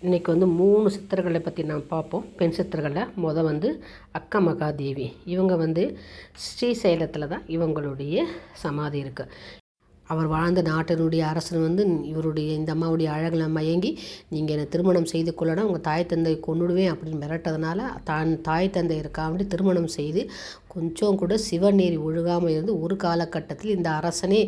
இன்றைக்கி வந்து 3 சித்தர்களை பற்றி நாம் பார்ப்போம். பெண் சித்தர்களில் வந்து அக்க மகாதேவி. இவங்க வந்து ஸ்ரீசைலத்தில் தான் இவங்களுடைய சமாதி இருக்குது. அவர் வாழ்ந்த நாட்டினுடைய அரசன் வந்து இவருடைய இந்த அம்மாவுடைய அழகில் மயங்கி, நீங்கள் என்னை திருமணம் செய்து கொள்ளணும், உங்கள் தாய் தந்தை கொன்னுடுவேன் அப்படின்னு மிரட்டதுனால தான் தாய் தந்தை இருக்காமட்டு திருமணம் செய்து கொஞ்சம் கூட சிவநீர் ஒழுகாமல் இருந்து ஒரு காலகட்டத்தில் இந்த அரசனே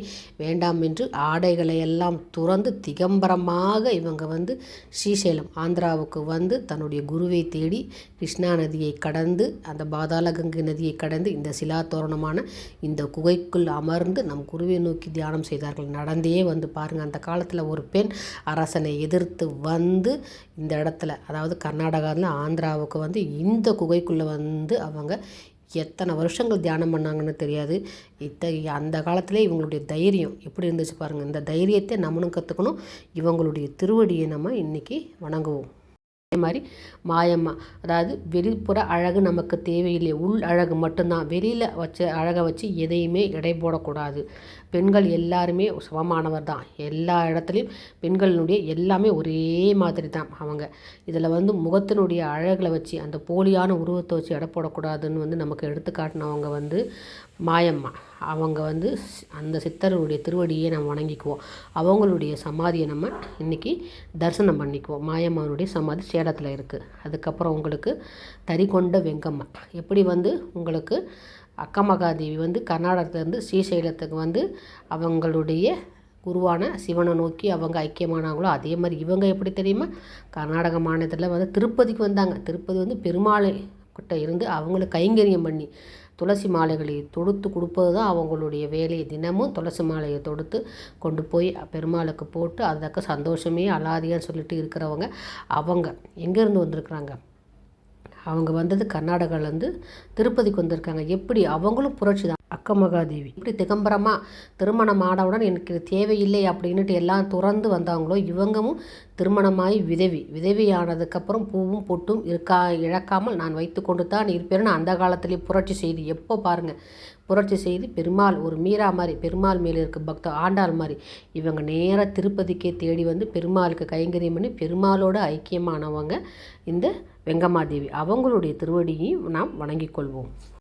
வேண்டாம் என்று ஆடைகளை எல்லாம் துறந்து திகம்பரமாக இவங்க வந்து ஸ்ரீசைலம் ஆந்திராவுக்கு வந்து தன்னுடைய குருவை தேடி கிருஷ்ணா நதியை கடந்து அந்த பாதாள கங்கை நதியை கடந்து இந்த சிலா தோரணமான இந்த குகைக்குள் அமர்ந்து நம் குருவை நோக்கி தியானம் செய்தார்கள். நடந்தே வந்து பாருங்கள், அந்த காலத்தில் ஒரு பெண் அரசனை எதிர்த்து வந்து இந்த இடத்துல, அதாவது கர்நாடகாவில் ஆந்திராவுக்கு வந்து இந்த குகைக்குள்ளே வந்து அவங்க எத்தனை வருஷங்கள் தியானம் பண்ணாங்கன்னு தெரியாது. அந்த காலத்திலே இவங்களுடைய தைரியம் எப்படி இருந்துச்சு பாருங்கள். இந்த தைரியத்தை நம்மளும் கற்றுக்கணும். இவங்களுடைய திருவடியை நம்ம இன்றைக்கி வணங்குவோம். அதே மாதிரி மாயம்மா, அதாவது வெளிப்புற அழகு நமக்கு தேவையில்லை, உள் அழகு மட்டும்தான். வெளியில் வச்ச அழகை வச்சு எதையுமே எடை போடக்கூடாது. பெண்கள் எல்லாருமே சமமானவர் தான். எல்லா இடத்துலையும் பெண்களினுடைய எல்லாமே ஒரே மாதிரி தான் அவங்க. இதில் வந்து முகத்தினுடைய அழகில் வச்சு அந்த போலியான உருவத்தை வச்சு எடை போடக்கூடாதுன்னு வந்து நமக்கு எடுத்துக்காட்டினவங்க வந்து மாயம்மா. அவங்க வந்து அந்த சித்தருடைய திருவடியை நம்ம வணங்கிக்குவோம். அவங்களுடைய சமாதியை நம்ம இன்றைக்கி தரிசனம் பண்ணிக்குவோம். மாயம்மாவுடைய சமாதி சேலத்தில் இருக்குது. அதுக்கப்புறம் உங்களுக்கு தறிகொண்ட வெங்கம்மா. எப்படி வந்து உங்களுக்கு அக்க மகாதேவி வந்து கர்நாடகத்துலேருந்து ஸ்ரீசைலத்துக்கு வந்து அவங்களுடைய குருவான சிவனை நோக்கி அவங்க ஐக்கியமானாங்களோ, அதே மாதிரி இவங்க எப்படி தெரியுமா, கர்நாடக மாநிலத்தில் வந்து திருப்பதிக்கு வந்தாங்க. திருப்பதி வந்து பெருமாளை கிட்ட இருந்து அவங்களுக்கு கைங்கரியம் பண்ணி துளசி மாலைகளை தொடுத்து கொடுப்பது தான் அவங்களுடைய வேலையை. தினமும் துளசி மாலையை தொடுத்து கொண்டு போய் பெருமாளுக்கு போட்டு அதுக்கு சந்தோஷமே அலாதியான்னு சொல்லிட்டு இருக்கிறவங்க. அவங்க எங்கேருந்து வந்திருக்கிறாங்க, அவங்க வந்தது கர்நாடகாவிலேருந்து திருப்பதிக்கு வந்திருக்காங்க. எப்படி அவங்களும் புரட்சி தான். அக்க மகாதேவி இப்படி திகம்பரமாக திருமணம் ஆனவுடன் எனக்கு தேவையில்லை அப்படின்ட்டு எல்லாம் துறந்து வந்தாங்களோ, இவங்களும் திருமணமாகி விதவியானதுக்கப்புறம் பூவும் பொட்டும் இழக்காமல் நான் வைத்து கொண்டு தான் இருப்பேன்னு அந்த காலத்திலே புரட்சி செய்து, எப்போ பாருங்கள் புரட்சி செய்து பெருமாள் ஒரு மீரா மாதிரி பெருமாள் மேலே இருக்க பக்த ஆண்டாள் மாதிரி இவங்க நேராக திருப்பதிக்கே தேடி வந்து பெருமாளுக்கு கைங்கரியம் பண்ணி பெருமாளோட ஐக்கியமானவங்க இந்த வெங்கம்மாதேவி. அவங்களுடைய திருவடியையும் நாம் வணங்கிக் கொள்வோம்.